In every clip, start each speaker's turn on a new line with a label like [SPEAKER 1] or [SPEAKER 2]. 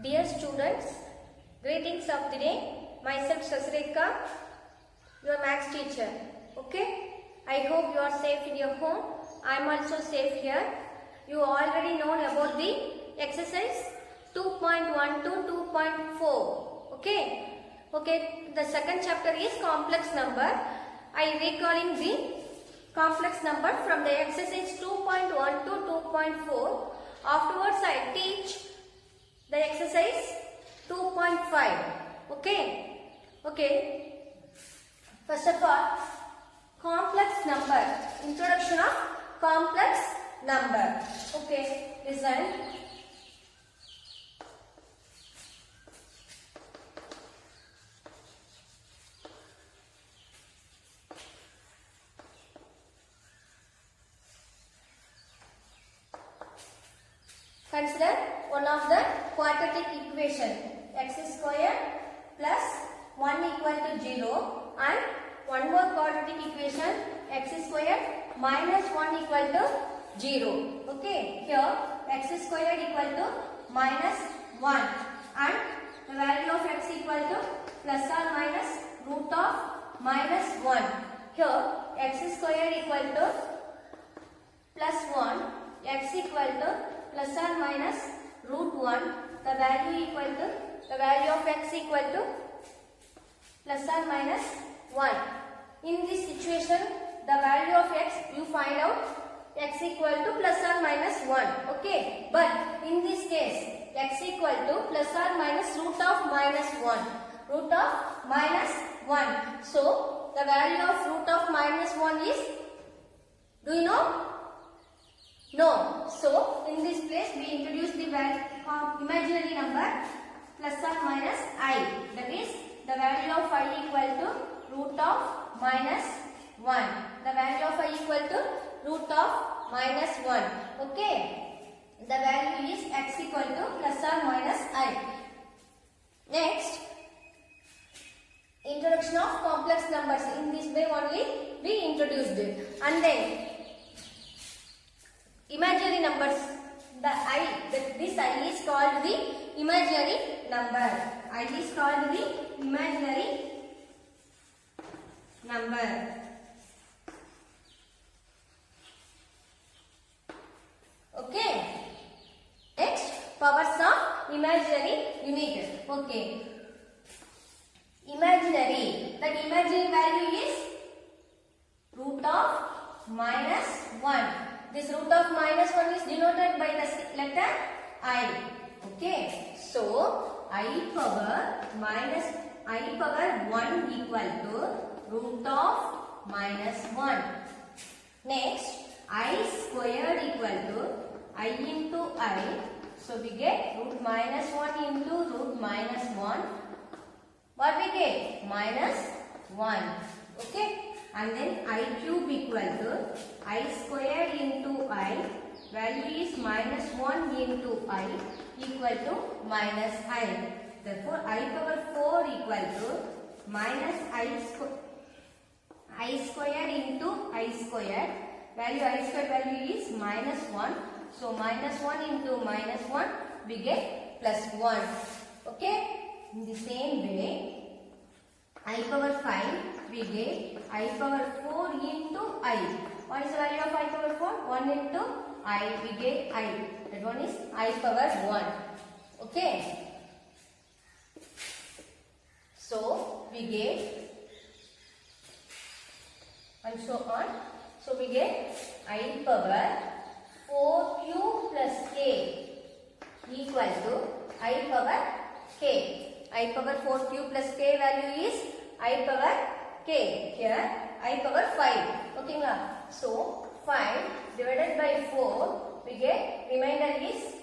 [SPEAKER 1] Dear students, greetings of the day. Myself Sasreka, your maths teacher. Okay? I hope you are safe in your home. I am also safe here. You already know about the exercise 2.1 to 2.4. Okay? Okay, the second chapter is complex number. I recalling the complex number from the exercise 2.1 to 2.4. Afterwards, I teach the exercise 2.5. Okay? Okay. First of all, complex number. Introduction of complex number. Okay, listen. Consider one of the quadratic equation, x square plus 1 equal to 0, and one more quadratic equation, x square minus 1 equal to 0. Okay, here x square equal to minus 1 and the value of x equal to plus or minus root of minus 1. Here x square equal to plus 1, x equal to plus or minus root 1, the value of x equal to plus or minus 1. In this situation, the value of x you find out x equal to plus or minus 1. Okay, but in this case x equal to plus or minus root of minus 1. Root of minus 1. So the value of root of minus 1 is, do you know? No. So, in this place we introduce the imaginary number plus or minus I. That is, the value of I equal to root of minus 1. The value of I equal to root of minus 1. Okay. The value is x equal to plus or minus I. Next, introduction of complex numbers. In this way only we introduced it. And then imaginary numbers, this I is called the imaginary number. I is called the imaginary number. Okay. Next, powers of imaginary unit. Okay. Imaginary. That imaginary value is root of minus 1. This root of minus 1 is denoted by the letter I. Okay. So, I power 1 equal to root of minus 1. Next, I squared equal to I into I. So, we get root minus 1 into root minus 1. What we get? Minus 1. Okay. And then I cube equal to I square into I, value is minus 1 into I equal to minus I. Therefore, I power 4 equal to minus I square into I square. Value I square value is minus 1. So, minus 1 into minus 1, we get plus 1. Okay. In the same way, I power 5, we get I power 4 into I. What is the value of I power 4? 1 into I, we get I. That one is I power 1. Okay. So, we get, and so on. So, we get I power 4q plus k equal to I power k. I power 4q plus k value is I power k. Here I power 5. Okay, na? So 5 divided by 4, we get remainder is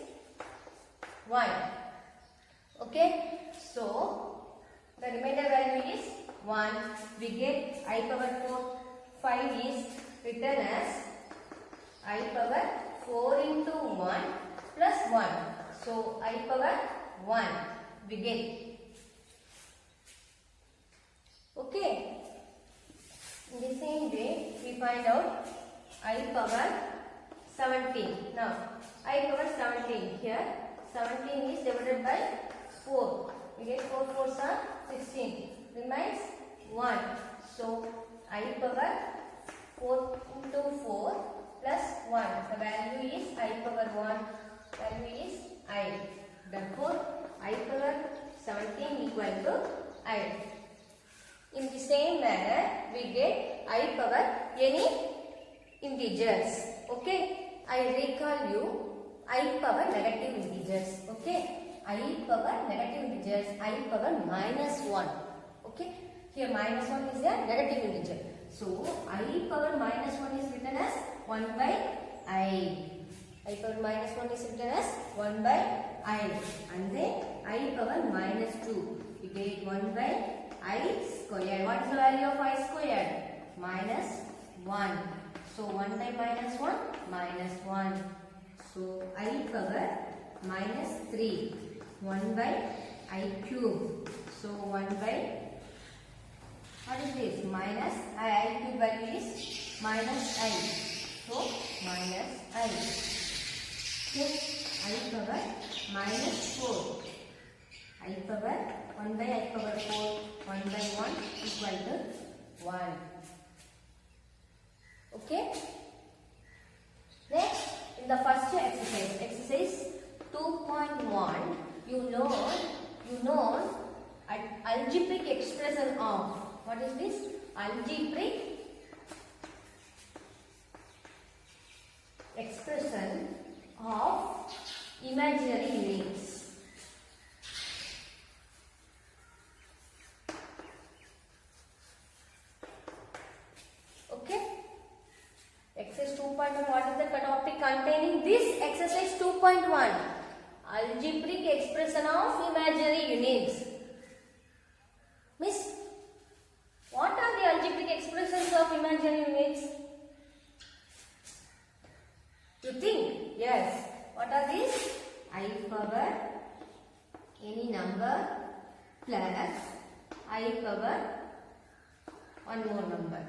[SPEAKER 1] 1. Okay. So the remainder value is 1. We get I power 5 is written as I power 4 into 1 plus 1. So I power 1 we get. Okay. In the same way, we find out I power 17. Now, I power 17 here. 17 is divided by 4. We get 4 4s are 16. Remains 1. So I power 4 into 4 plus 1. The value is I power 1. Value is I. Therefore, I power 17 equal to I. In the same manner, we get I power any integers. Okay. I recall you I power negative integers. Okay. I power negative integers. I power minus 1. Okay. Here minus 1 is a negative integer. So I power minus 1 is written as 1 by I. I power minus 1 is written as 1 by I. And then I power minus 2. We get 1 by I squared. What is the value of I squared? Minus 1. So 1 by minus 1? Minus 1. So I power minus 3. 1 by I cube. So 1 by, what is this? Minus I cube value is minus I. So minus I. Okay. I power minus 4. I power 1 by I power 4. 1 by 1 equal to 1. Okay. Next, in the first exercise, exercise 2.1, you know algebraic expression of, what is this? Algebraic expression of imaginary units. Okay. Exercise 2.1, what is the topic containing this exercise 2.1? Algebraic expression of imaginary units. Miss, what are the algebraic expressions of imaginary units? You think? Yes. What are these? I power any number plus I power one more number.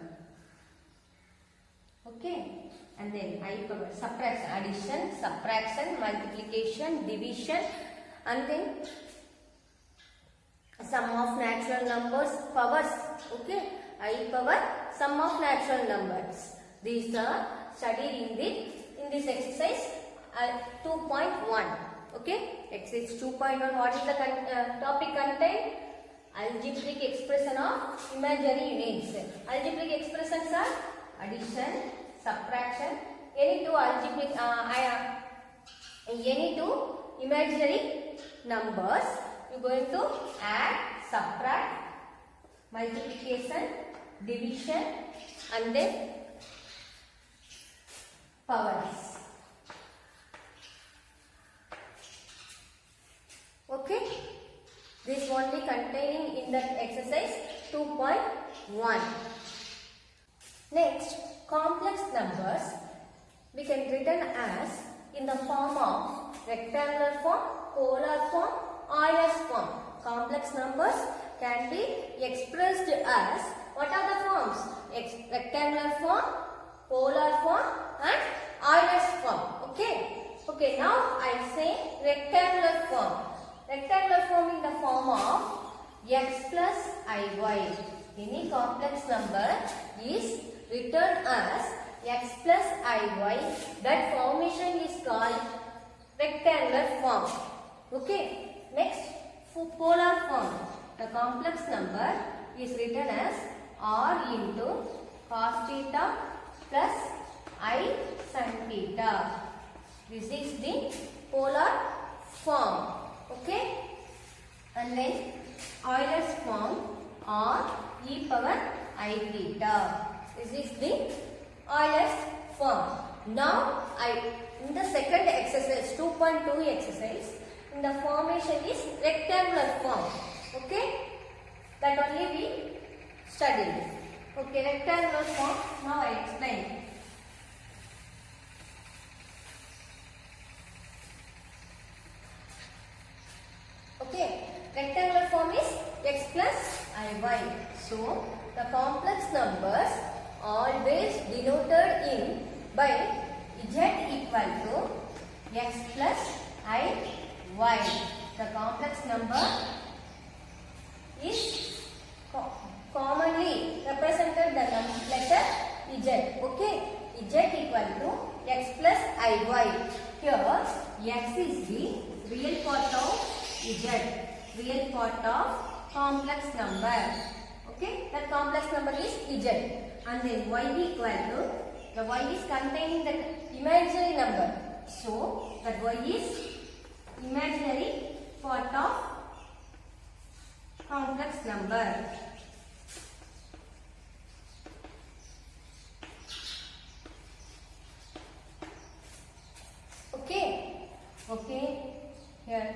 [SPEAKER 1] Okay. And then I power subtraction, addition, subtraction, multiplication, division, and then sum of natural numbers, powers. Okay. I power sum of natural numbers. These are studied in this exercise 2.1. Okay. Exercise 2.1. What is the topic contained? Algebraic expression of imaginary units. Algebraic expressions are addition, subtraction, any two algebraic, any two imaginary numbers. You are going to add, subtract, multiplication, division, and then powers. Okay. This only containing in that exercise 2.1. Next, complex numbers we can written as in the form of rectangular form, polar form, Euler's form. Complex numbers can be expressed as, what are the forms? Rectangular form, polar form, and Euler's form. Okay. Okay. Now I say rectangular form. Rectangular form in the form of x plus iy. Any complex number is written as x plus iy. That formation is called rectangular form. Okay. Next, for polar form, the complex number is written as r into cos theta plus I sin theta. This is the polar form. Okay. And then Euler's form r e power I theta. This is the Euler's form. Now, in the second exercise, 2.2 exercise, in the formation is rectangular form. Okay. That only we studied. Okay, rectangular form. Now I explain. Okay, rectangular form is x plus iy. So, the complex numbers always denoted in by z equal to x plus iy. y. The complex number is commonly represented the letter z. Okay, z equal to x plus iy. Here x is the real part of z, real part of complex number. Okay, that complex number is z. And then y equal to, the y is containing the imaginary number. So that y is imaginary part of complex number. Okay, here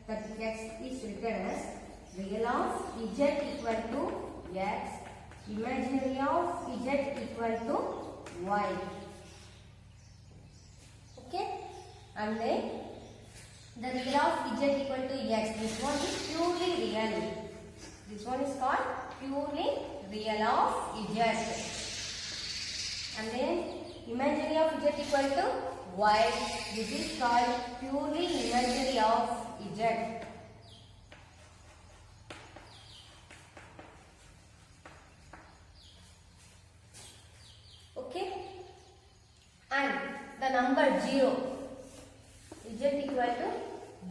[SPEAKER 1] that x is written as real of z equal to x, imaginary of z equal to y. Okay, and then the real of z equal to x, this one is purely real. This one is called purely real of z. And then imaginary of z equal to y, this is called purely imaginary of z. Okay, and the number 0, z equal to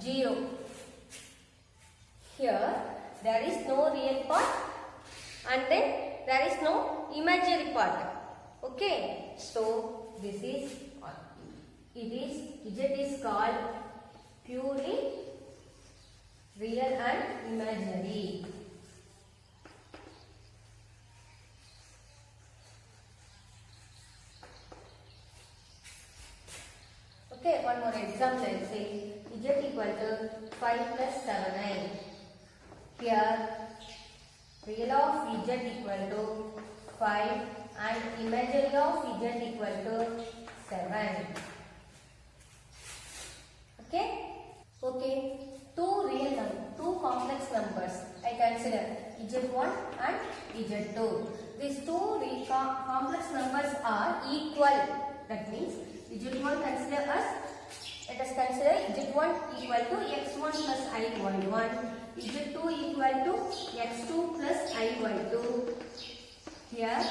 [SPEAKER 1] 0. Here there is no real part and then there is no imaginary part. Okay, so this is z is called purely real and imaginary. Okay, one more example. Let's say z equal to 5 plus 7i. Here real of z equal to 5 and imaginary of z equal to 7. Okay, two complex numbers I consider z1 and z2. These two complex numbers are equal. That means z1 consider as, let us consider z1 equal to x1 plus iy1, z2 equal to x2 plus iy2. Here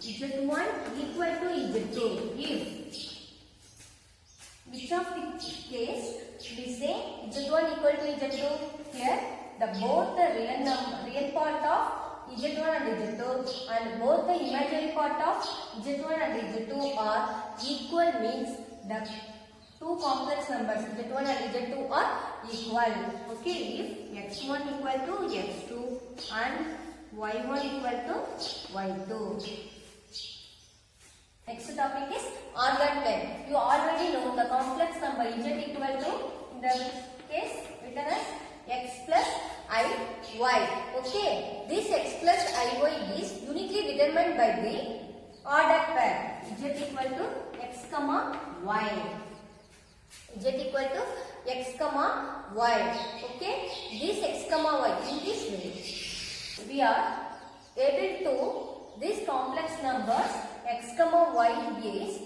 [SPEAKER 1] z1 equal to z2. If which of the case we say z1 equal to z2, here both the real part of z1 and z2 and both the imaginary part of z1 and z2 are equal, means the two complex numbers z1 and z2 are equal. Okay, if x1 equal to x2 and y1 equal to y2. Next topic is ordered plane. You already know the complex number z equal to, in the case written as x plus iy. Okay, this x plus iy is uniquely determined by the ordered pair z equal to x comma y. Z equal to x comma y. Okay, this x comma y, in this way we are able to, these complex numbers x comma y is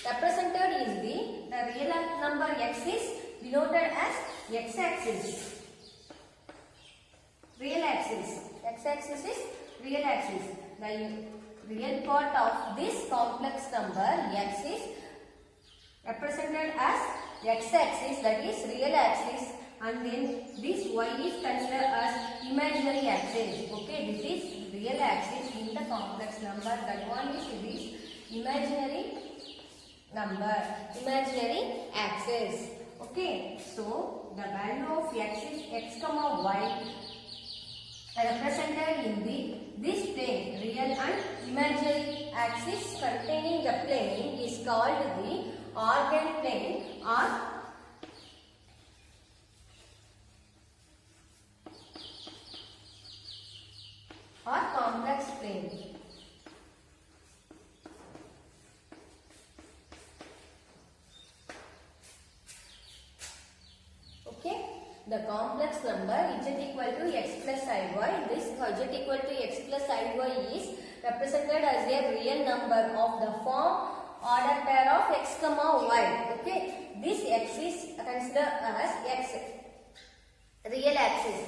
[SPEAKER 1] represented in the real number x is denoted as x axis. Real axis. X axis is real axis. The real part of this complex number x is represented as x axis, that is real axis, and then this y is considered as imaginary axis. Okay, this is real axis in the complex number, that one is this imaginary number, imaginary axis. Okay, so the value of x is x comma y represented in this plane, real and imaginary axis containing the plane is called the ordered plane or complex plane. Okay, the complex number z equal to x plus iy, this z equal to x plus iy is represented as a real number of the form ordered pair of x comma y. Okay, this x is considered as x, real axis.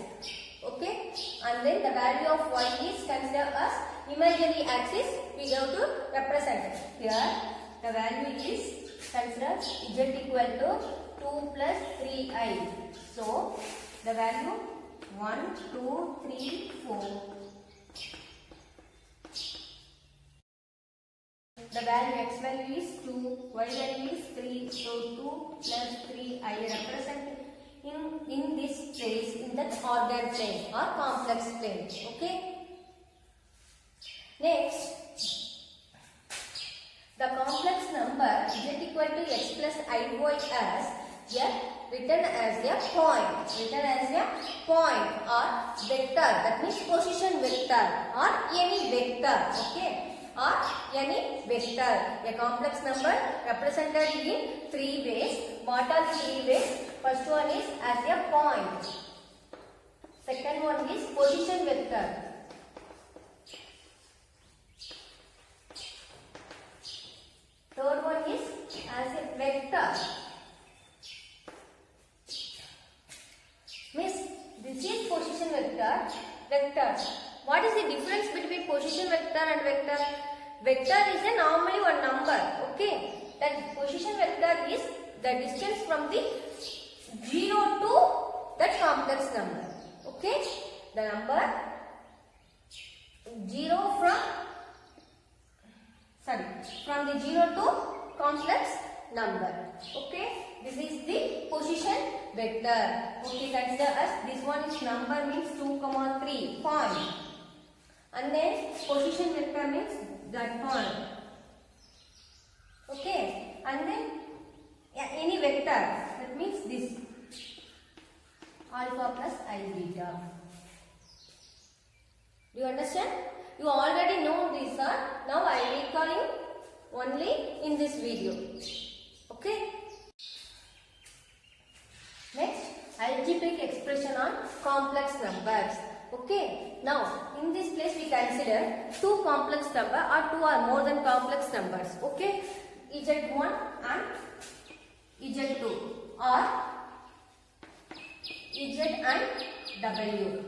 [SPEAKER 1] Okay, and then the value of y is considered as imaginary axis. We have to represent here. The value is considered z equal to 2 plus 3i. So the value 1, 2, 3, 4. The value x value is 2, y value is 3. So 2 plus 3 I represent in this place in that ordered plane or complex plane. Okay. Next, the complex number z equal to x plus iy as written as a point or vector. That means position vector or any vector. Okay. Or any vector. A complex number represented in 3 ways. What are the 3 ways? First one is as a point. Second one is position vector. Third one is as a vector. Miss, this is position vector. What is the difference between position vector and vector? Vector is a normally one number. Okay. That position vector is the distance from the 0 to that complex number. Okay. The number 0 from the 0 to complex number. Okay. This is the position vector. Okay, consider as this one is number means 2, 3 point. And then position vector means that point. Okay. And then any vector, that means this alpha plus I beta. Do you understand? You already know this. Now I am recalling only in this video. Okay. Next, algebraic expression on complex numbers. Okay. Now, in this place we consider 2 complex numbers or 2 or more than complex numbers. Okay. Z1 and Z2 or Z and W.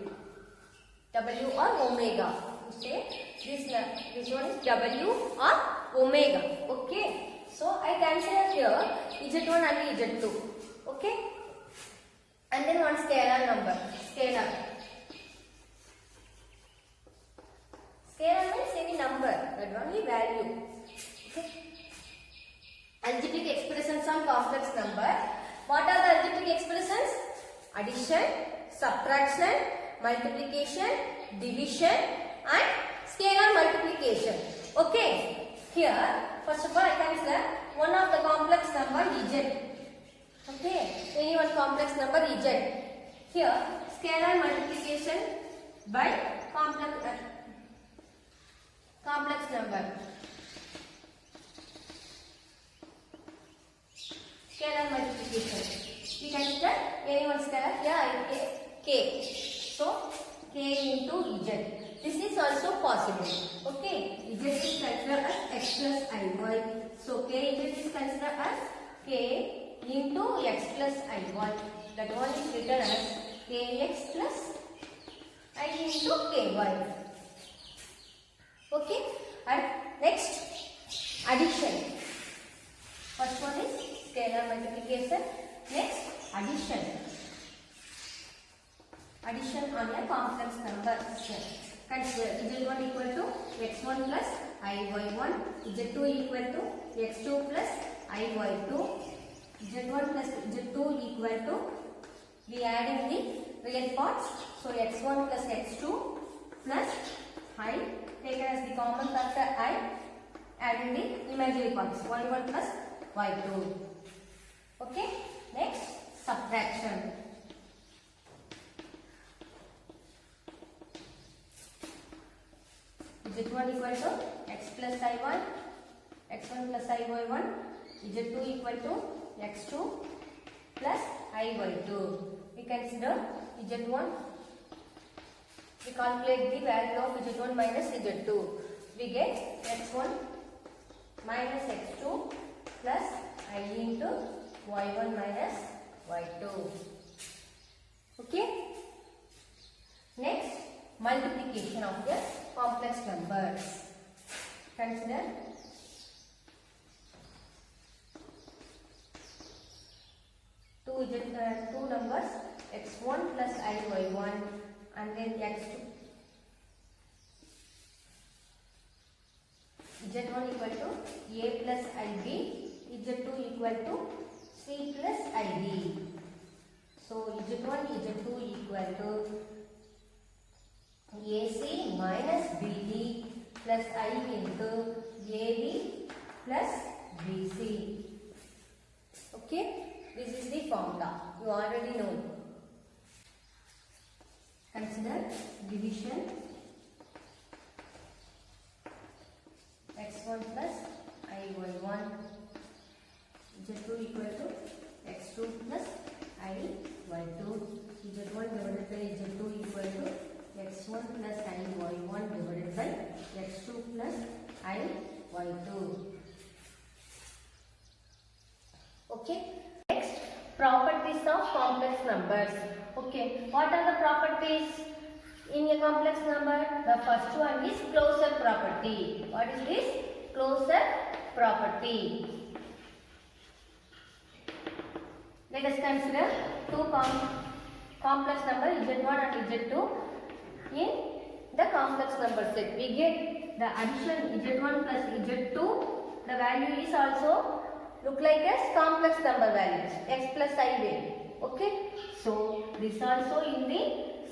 [SPEAKER 1] W or omega. You say this one is W or omega. Okay. So, I consider here Z1 and Z2. Okay. And then one scalar number. Scalar means any number, but only value. Okay. Algebraic expressions on complex number. What are the algebraic expressions? Addition, subtraction, multiplication, division and scalar multiplication. Okay. Here, first of all, I consider one of the complex number Z. Okay, any one complex number Z. Here, scalar multiplication by complex number. Scalar multiplication. We consider any one scalar. Here I take K. So, K into Z. This is also possible. Okay, Z is considered as x plus iy. So, K is considered as K into x plus iy. That one is written as kx plus I into ky. Okay. And next, addition. First one is scalar multiplication. Next, addition. Addition on a complex number. Consider Z1 equal to x1 plus iy1. Z2 equal to x2 plus iy2. Z1 plus Z2 equal to, we add in the real parts. So, x1 plus x2 plus I, taken as the common factor I, add in the imaginary parts. y1 plus y2. Okay. Next, subtraction. Z1 equal to x plus i1, x1 plus iy1, Z2 equal to x2 plus iy2. We consider Z1. We calculate the value of Z1 minus Z2. We get x1 minus x2 plus I into y1 minus y2. Okay. Next, multiplication of the complex numbers. Consider two numbers x1 plus I y1 and then x2 z1 equal to a plus ib, z2 equal to c plus id. So z1 z2 equal to ac minus bd plus I into AD plus BC. Okay, this is the formula. You already know. Consider division. x1 plus iy1 z2 equal to x2 plus iy2 z1 divided by z2 equal to x1 plus iy1 divided by x2 plus iy2. Okay. Next, properties of complex numbers. Okay, what are the properties in a complex number? The first one is closure property. What is this? Closure property. Let us consider two complex numbers z1 and z2 in the complex number set. We get the addition z1 plus z2. The value is also look like as complex number values x plus I value. Okay, so this also in the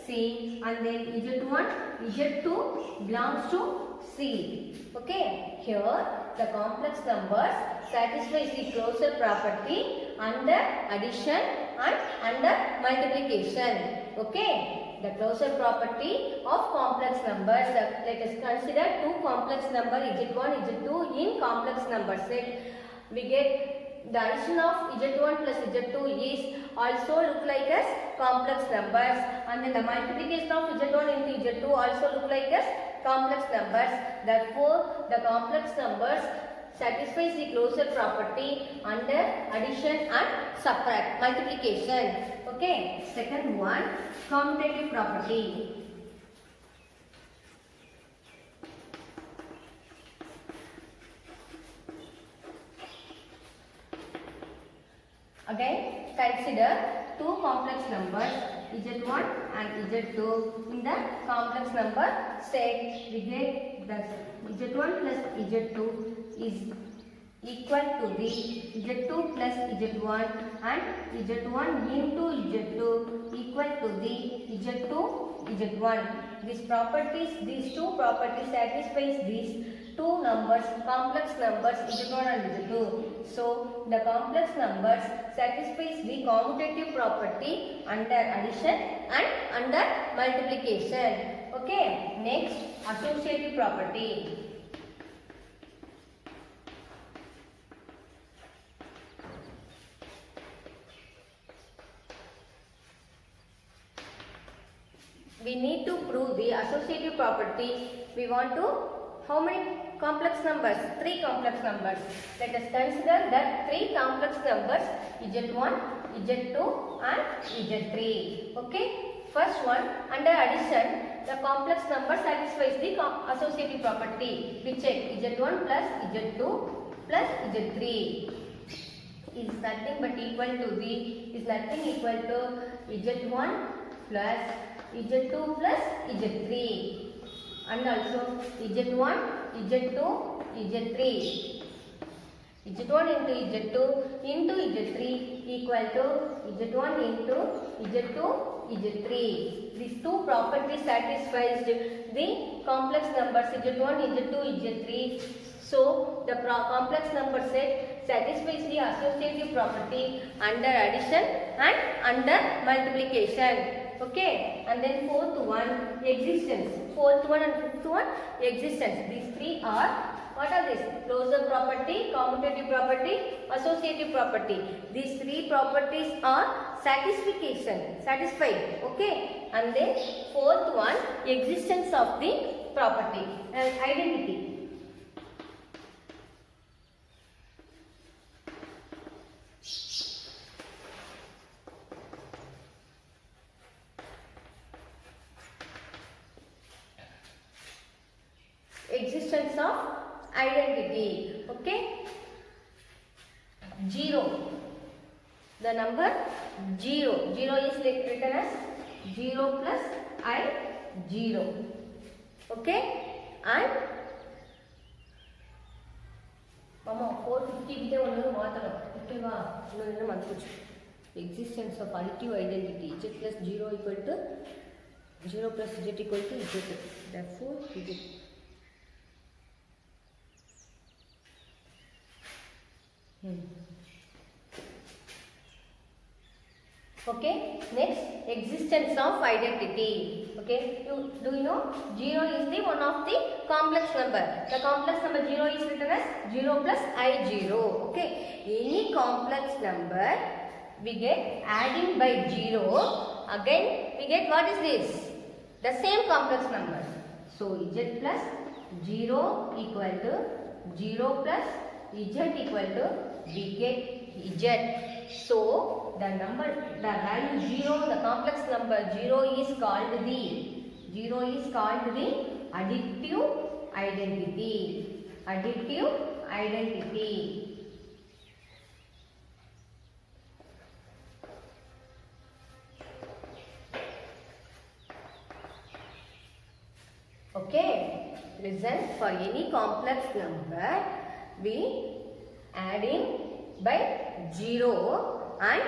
[SPEAKER 1] C, and then z1 z2 belongs to C. Okay, here the complex numbers satisfies the closure property under addition and under multiplication. Okay, the closure property of complex numbers. Let us consider two complex numbers z1 z2 in complex number set. We get the addition of z1 plus z2 is also look like as complex numbers, and then the multiplication of z1 into z2 also look like as complex numbers. Therefore, the complex numbers satisfies the closure property under addition and subtract multiplication. Okay. Second one, commutative property. Again, consider two complex numbers z1 and z2 in the complex number set. We get the z1 plus z2 is equal to the z2 plus z1 and z1 into z2 equal to the z2 z1. These two properties satisfies these two numbers, complex numbers z1 and z2. So the complex numbers satisfies the commutative property under addition and under multiplication. Okay. Next, associative property. We need to prove the associative property. We want to, how many complex numbers? 3 complex numbers. Let us consider that 3 complex numbers z1, z2 and z3. Okay. First one, under addition, the complex number satisfies the associative property. We check z1 plus z2 plus z3 is nothing but equal to z1 plus z2 plus z3, and also z1, z2, z3. z1 into z3 equal to z1 into z2, z3. These two properties satisfies the complex numbers z1, z2, z3. So the complex number set satisfies the associative property under addition and under multiplication. Okay, and then fourth one, existence. Fourth one and fifth one, existence. These three are, what are these? Closure property, commutative property, associative property. These three properties are satisfied. Okay, and then fourth one, existence of the property and identity. existence of identity. Okay, 0, the number 0, 0 is written as 0 plus I 0. Okay, and Mama 450 கிட்ட ஒன்னு மாத்தணும். ஓகேவா? இன்னொன்னு மறந்துச்சு. Existence of additive identity z plus 0 equal to 0 plus z equal to z. Therefore, z. Okay, next, existence of identity. Okay, do you know 0 is the one of the complex number. The complex number 0 is written as 0 plus I 0. Okay, any complex number we get adding by 0, again we get what is this? The same complex number. So z plus 0 equal to 0 plus z equal to, we get z. So the value 0, the complex number 0 is called the additive identity. Additive identity. Okay, listen, for any complex number we adding by 0 and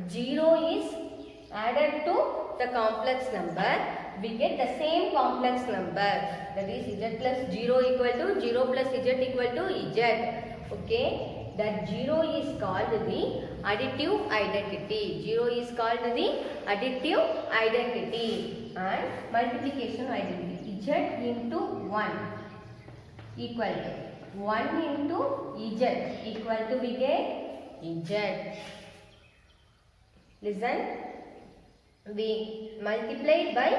[SPEAKER 1] 0 is added to the complex number, we get the same complex number, that is z plus 0 equal to 0 plus z equal to z. Okay, that 0 is called the additive identity. 0 is called the additive identity. And multiplication identity, z into 1 equal to 1 into z equal to, we get z. Listen, we multiplied by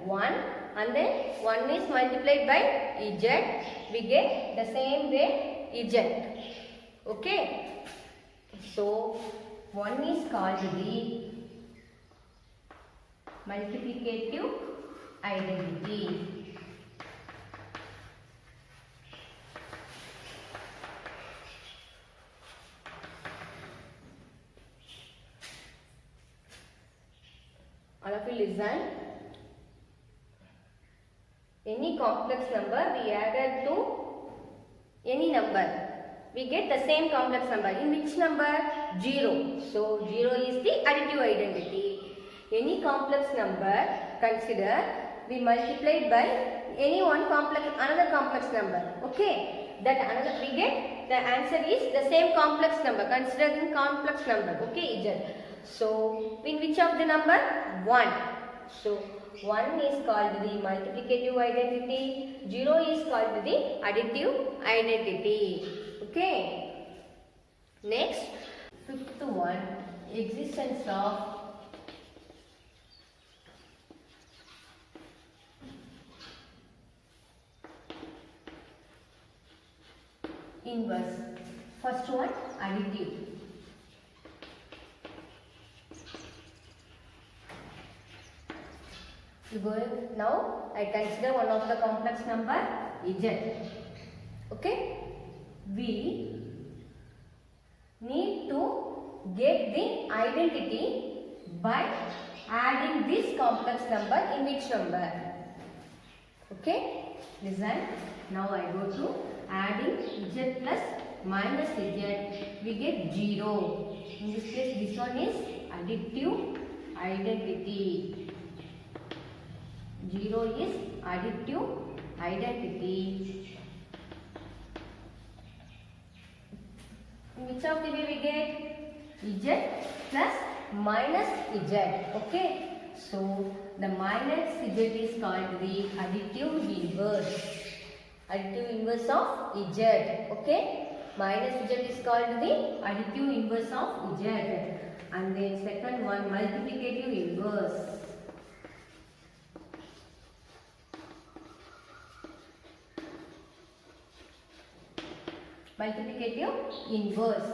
[SPEAKER 1] 1 and then 1 is multiplied by z, we get the same way z. Okay, so 1 is called the multiplicative identity. All of you listen. Any complex number we added to any number, we get the same complex number. In which number? 0. So 0 is the additive identity. Any complex number, consider we multiplied by any another complex number. Okay, that another we get the answer is the same complex number. Consider the complex number. Okay, z. So in which of the number? 1. So 1 is called the multiplicative identity, 0 is called the additive identity. Okay. Next, fifth one, existence of inverse. First one, additive. Now I consider one of the complex number z. Okay, we need to get the identity by adding this complex number in which number? Okay, listen. Now I go to adding z plus minus z, we get 0. In this case, this one is additive identity. 0 is additive identity. Which of the way we get? Z plus minus z. Okay. So the minus z is called the additive inverse. Additive inverse of z. Okay. Minus z is called the additive inverse of z. And then second one, multiplicative inverse. Multiplicative inverse.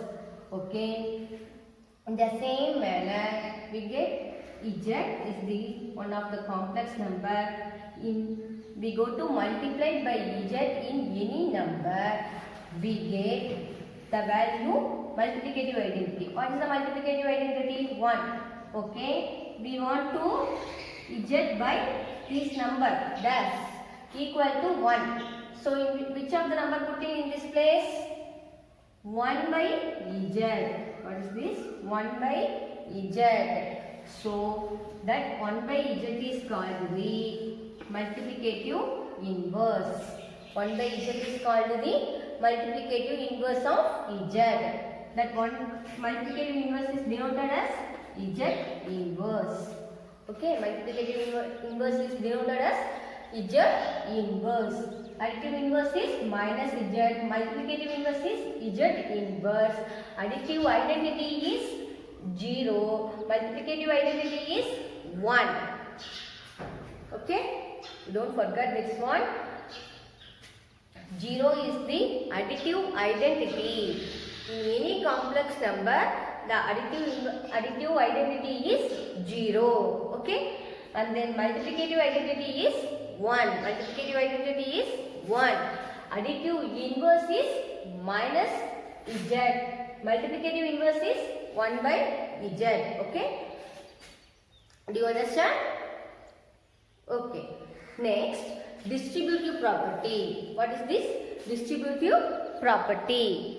[SPEAKER 1] Okay, in the same manner we get z is the one of the complex number, we go to multiply by z in any number, we get the value multiplicative identity. What is the multiplicative identity? 1. Okay, we want to z by this number dash equal to 1. So which of the number putting in this place? 1 by z. What is this? 1 by z. So that 1 by z is called the multiplicative inverse. 1 by z is called the multiplicative inverse of z. That one multiplicative inverse is denoted as z inverse. Okay, multiplicative inverse is denoted as z inverse. Additive inverse is minus z. Multiplicative inverse is z inverse. Additive identity is 0. Multiplicative identity is 1. Okay, don't forget this one. 0 is the additive identity. In any complex number, the additive identity is 0. Okay, and then multiplicative identity is 1. Multiplicative identity is 1. Additive inverse is minus z. Multiplicative inverse is 1 by z. Okay, do you understand? Okay, next, distributive property. What is this? Distributive property.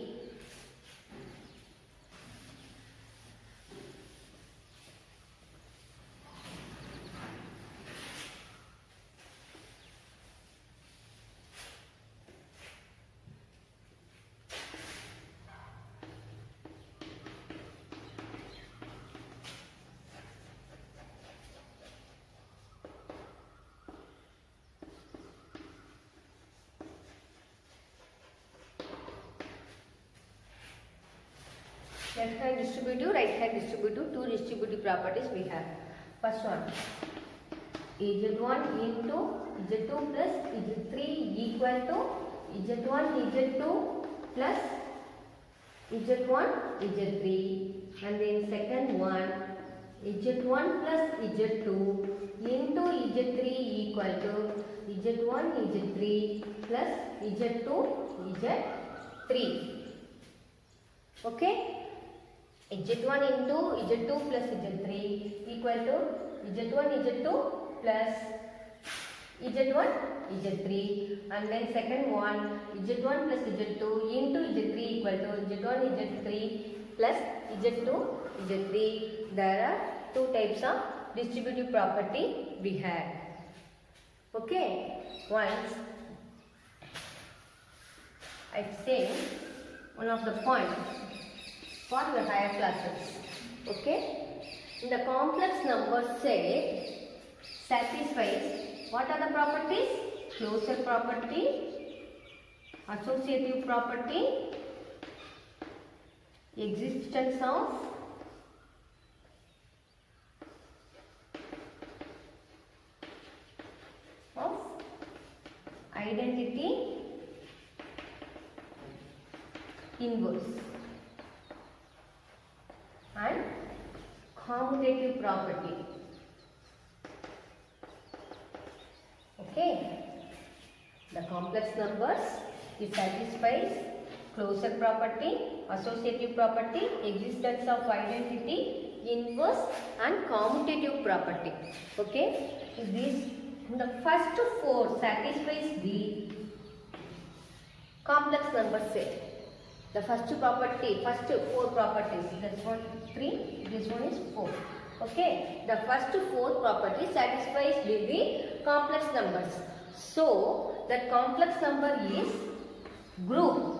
[SPEAKER 1] Left hand distributive, right hand distributive, two distributive properties we have. First one, z1 into z2 plus z3 equal to z1 z2 plus z1 z3, and then second one, z1 plus z2 into z3 equal to z1 z3 plus z2 z3. Okay, z1 into z2 plus z3 equal to z1 z2 plus z1 z3, and then second one, z1 plus z2 into z3 equal to z1 z3 plus z2 z3. There are two types of distributive property we had. Okay, once I say one of the points for the higher classes. Okay, in the complex number set satisfies what are the properties? Closure property, associative property, existence of identity inverse, and commutative property. Okay, the complex numbers, it satisfies closure property, associative property, existence of identity inverse, and commutative property. Okay, the first four satisfies the complex number set. The first property, first four properties, this one 3, this one is 4. Okay, the first four properties satisfies the complex numbers. So, that complex number is group.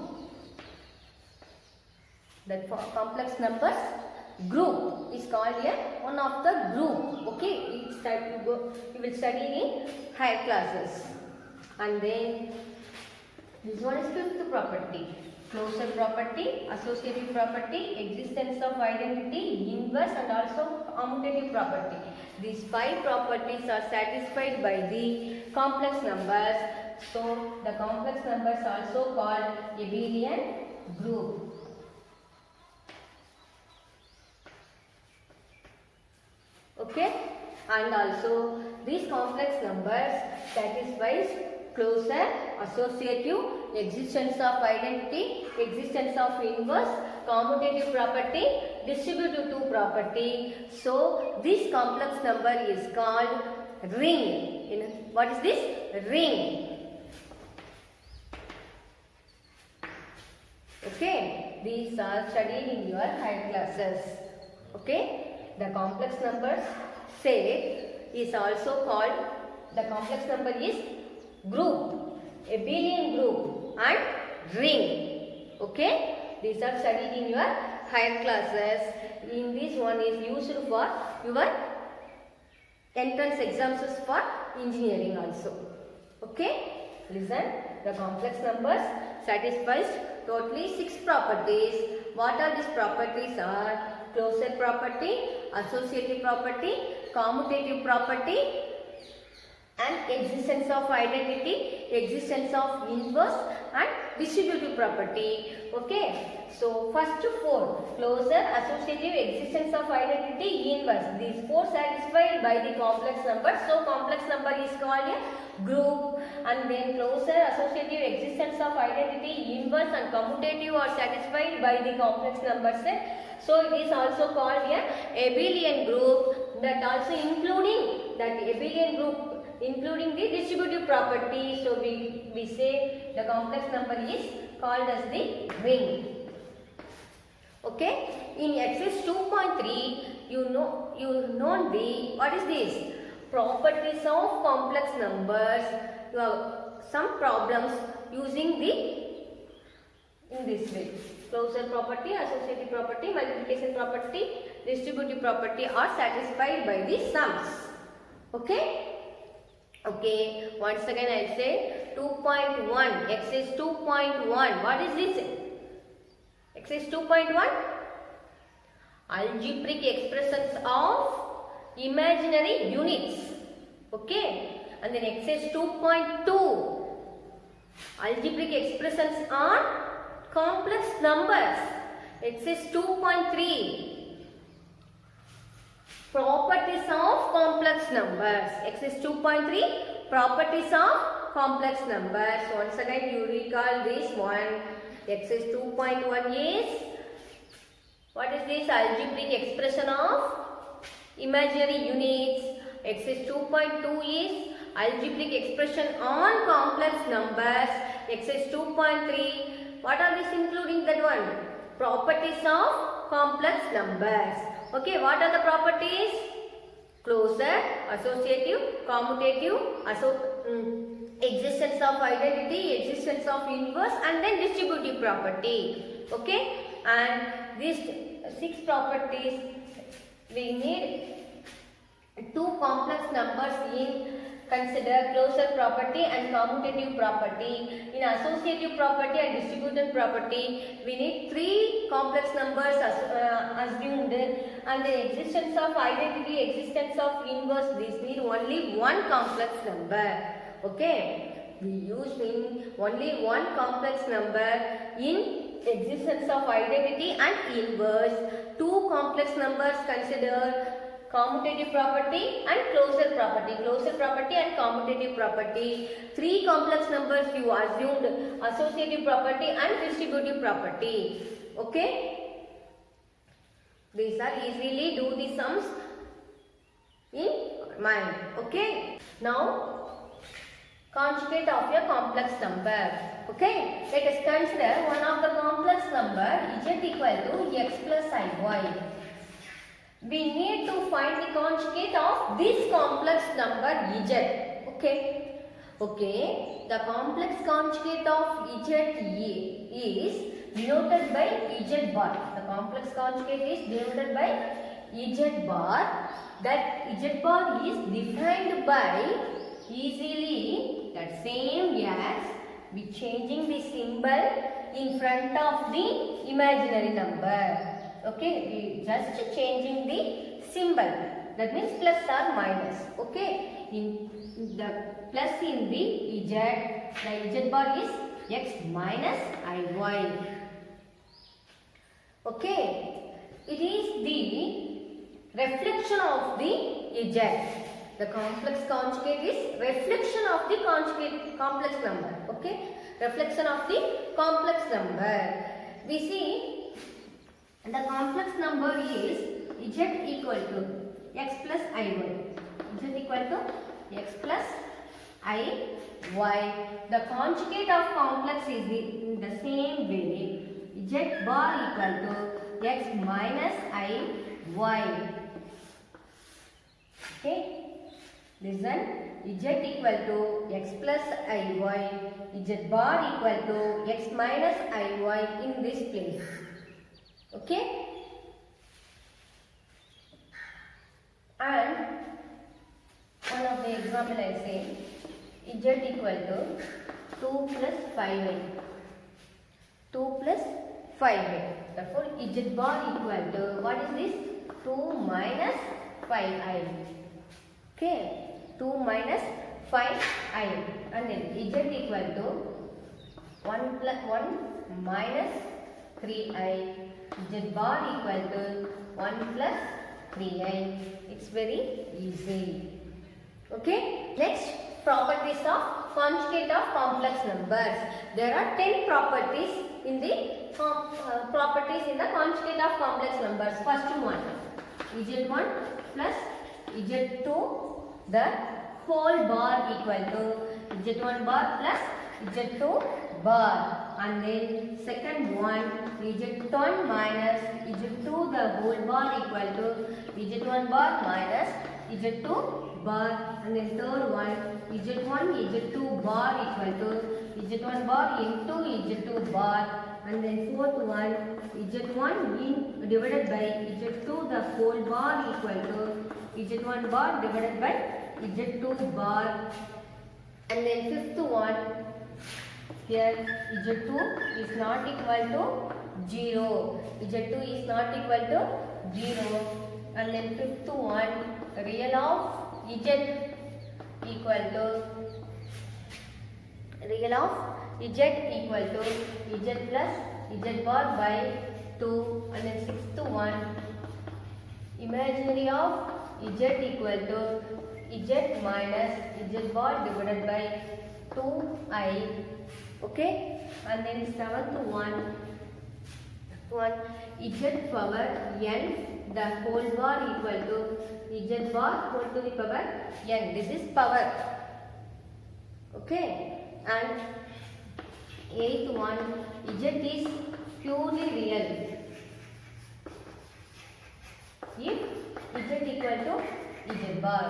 [SPEAKER 1] That complex numbers group is called a one of the group. Okay, you will study in higher classes. And then this one is fifth property. Closure property, associative property, existence of identity, inverse, and also commutative property. These five properties are satisfied by the complex numbers. So, the complex numbers are also called abelian group. Okay, and also these complex numbers satisfies closure, associative, existence of identity, existence of inverse, commutative property, distributive 2 property. So this complex number is called ring. What is this? Ring. Okay, these are studied in your higher classes. Okay, the complex numbers set is also called, the complex number is group, abelian group and ring. Okay, these are studied in your higher classes. In this one is used for your entrance exams for engineering also. Okay, listen, the complex numbers satisfies totally 6 properties. What are these properties are? Closure property, associative property, commutative property, and existence of identity, existence of inverse and distributive property. Okay. So first 4, closure, associative, existence of identity, inverse. These 4 satisfied by the complex number. So complex number is called a group, and then closure, associative, existence of identity, inverse and commutative are satisfied by the complex number set. So it is also called a abelian group, that also including that abelian group including the distributive property. So we say the complex number is called as the ring. Okay, in exercise 2.3 you know the what is this? Properties of complex numbers. You have some problems using in this way. Closure property, associative property, multiplication property, distributive property are satisfied by the sums. Okay. Okay, once again I will say 2.1, exercise 2.1. What is this? Exercise 2.1, algebraic expressions of imaginary units. Okay, and then exercise 2.2, algebraic expressions on complex numbers. Exercise 2.3, properties of complex numbers. Exercise 2.3, properties of complex numbers. Once again you recall this one. Exercise 2.1 is, what is this? Algebraic expression of imaginary units. Exercise 2.2 is algebraic expression on complex numbers. Exercise 2.3, what are these including that one? Properties of complex numbers. Okay, what are the properties? Closure, associative, commutative, existence of identity, existence of inverse, and then distributive property. Okay, and these 6 properties we need 2 complex numbers in consider closure property and commutative property. In associative property and distributive property, we need 3 complex numbers assumed, and the existence of identity, existence of inverse, these need only 1 complex number. Okay, we use in only 1 complex number in existence of identity and inverse. 2 complex numbers consider commutative property and closure property and commutative property. 3 complex numbers you assumed associative property and distributive property. Okay, these are easily do the sums in mind. Okay, now conjugate of a complex number. Okay, let us consider one of the complex number z equal to x plus iy. We need to find the conjugate of this complex number z. Okay. Okay. The complex conjugate of z is denoted by z bar. The complex conjugate is denoted by z bar. That z bar is defined by easily that same as we changing the symbol in front of the imaginary number. Okay, we just changing the symbol, that means plus or minus. Okay, in the plus in the z bar is x minus iy. Okay, it is the reflection of the z. The complex conjugate is reflection of the conjugate complex number. Okay, reflection of the complex number. We see the complex number is z equal to x plus iy. Z equal to x plus iy. The conjugate of complex is in the same way. Z bar equal to x minus iy. Okay, listen. Z equal to x plus iy. Z bar equal to x minus iy in this place. Okay, and one of the example I say z equal to 2 plus 5i. 2 plus 5i. Therefore, z bar equal to what is this? 2 minus 5i. Okay, 2 minus 5i, and then z equal to 1 plus 1 minus 3i. Z bar equal to 1 plus 3i. It's very easy. Okay, next, properties of conjugate of complex numbers. There are 10 properties in the conjugate of complex numbers. First one, z1 plus z2 the whole bar equal to z1 bar plus z2 bar, and then second one z1 minus z2 the whole bar equal to z1 bar minus z2 bar, and then third one z1 z2 bar equal to z1 bar into z2 bar, and then fourth one z1 divided by z2 the whole bar equal to z1 bar divided by z2 bar, and then fifth one here z2 is not equal to 0. z2 is not equal to 0, and then fifth one real of z equal to z plus z bar by 2, and then sixth one imaginary of z equal to z minus z bar divided by 2i. Okay, and then seventh one z power n the whole bar equal to z bar whole to the power n. This is power. Okay, and eighth one z is purely real if z equal to z bar.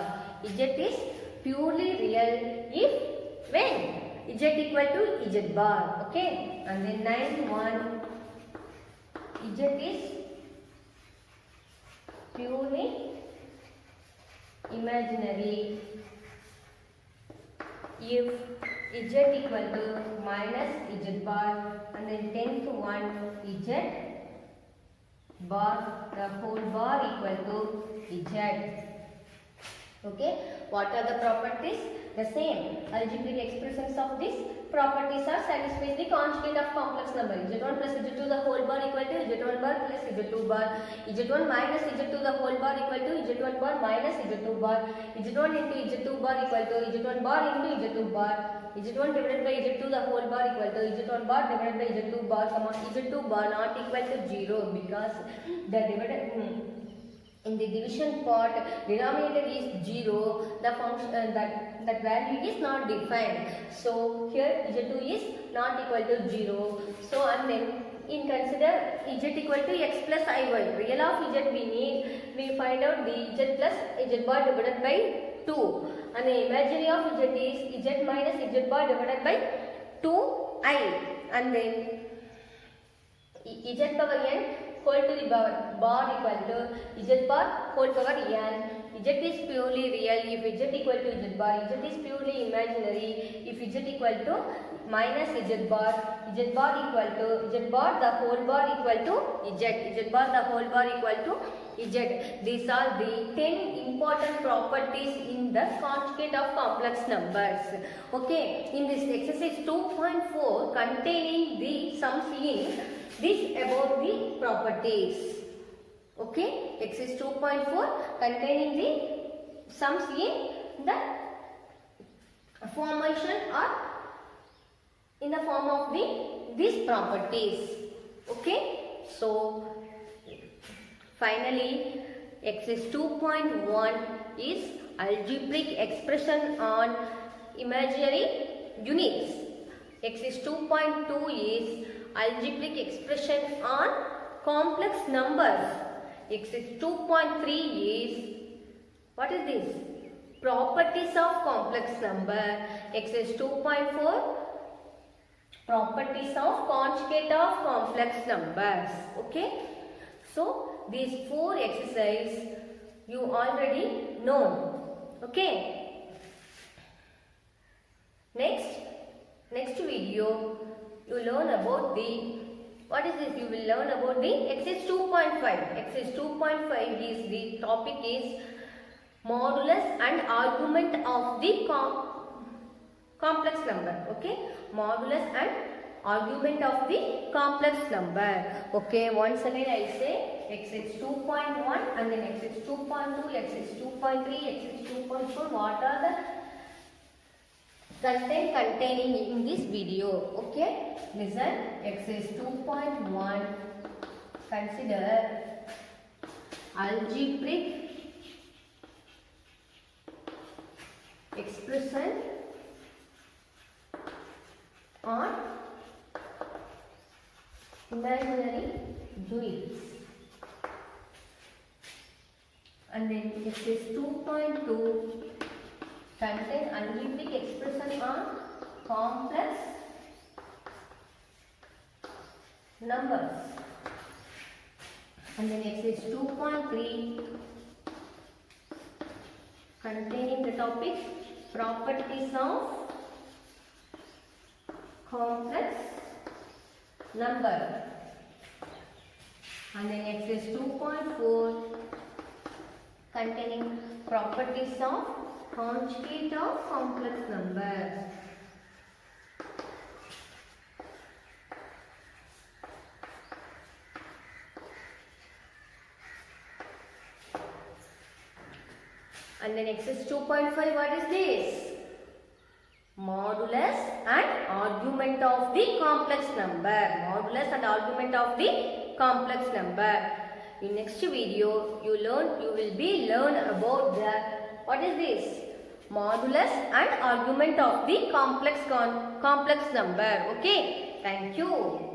[SPEAKER 1] Z is purely real if when z equal to z bar. Okay, and then ninth one z is purely imaginary if z equal to minus z bar, and then tenth one z bar the whole bar equal to z. Okay, what are the properties? The same algebraic expressions of these properties are satisfies the conjugate of complex number. z1 plus z2 the whole bar equal to z1 bar plus z2 bar. z1 minus z2 the whole bar equal to z1 bar minus z2 bar. z1 into z2 bar equal to z1 bar into z2 bar. z1 divided by z2 the whole bar equal to z1 bar divided by z2 bar, z2 bar not equal to 0 because the divided in the division part denominator is 0, the function that value is not defined. So here z2 is not equal to 0. So and then in consider z equal to x plus iy. Real of z we find out the z plus z bar divided by 2, and the imaginary of z is z minus z bar divided by 2i, and then z power n whole to the bar equal to z bar whole power n. Z is purely real if z equal to z bar. Z is purely imaginary if z equal to minus z bar. Z bar equal to z bar the whole bar equal to z. Z bar the whole bar equal to z. These are the 10 important properties in the conjugate of complex numbers. Okay, in this exercise 2.4 containing the sums in this about the properties. Okay, exercise 2.4 containing the sums in the formation or in the form of these properties. Okay, so finally x is 2.1 is algebraic expression on imaginary units. X is 2.2 is algebraic expression on complex numbers. X is 2.3 is, what is this? Properties of complex number. X is 2.4 properties of conjugate of complex numbers. Okay, so these 4 exercises you already know. Okay, next video you learn about the, what is this? You will learn about the exercise 2.5. Exercise 2.5 is, the topic is modulus and argument of the complex number. Okay, modulus and argument of the complex number. Okay, once again I say exercise 2.1 and then exercise 2.2, exercise 2.3, exercise 2.4. What are the content containing in this video? Okay, listen. Exercise 2.1, consider algebraic expression on imaginary units. And then exercise 2.2, contain algebraic expression on complex numbers. And then exercise 2.3, containing the topic properties of complex number. And then exercise 2.4, containing properties of conjugate of complex numbers. And then exercise 2.5, what is this? Modulus and argument of the complex number. Modulus and argument of the complex number. In next video, you will be learn about the, what is this? Modulus and argument of the complex number. Okay, thank you.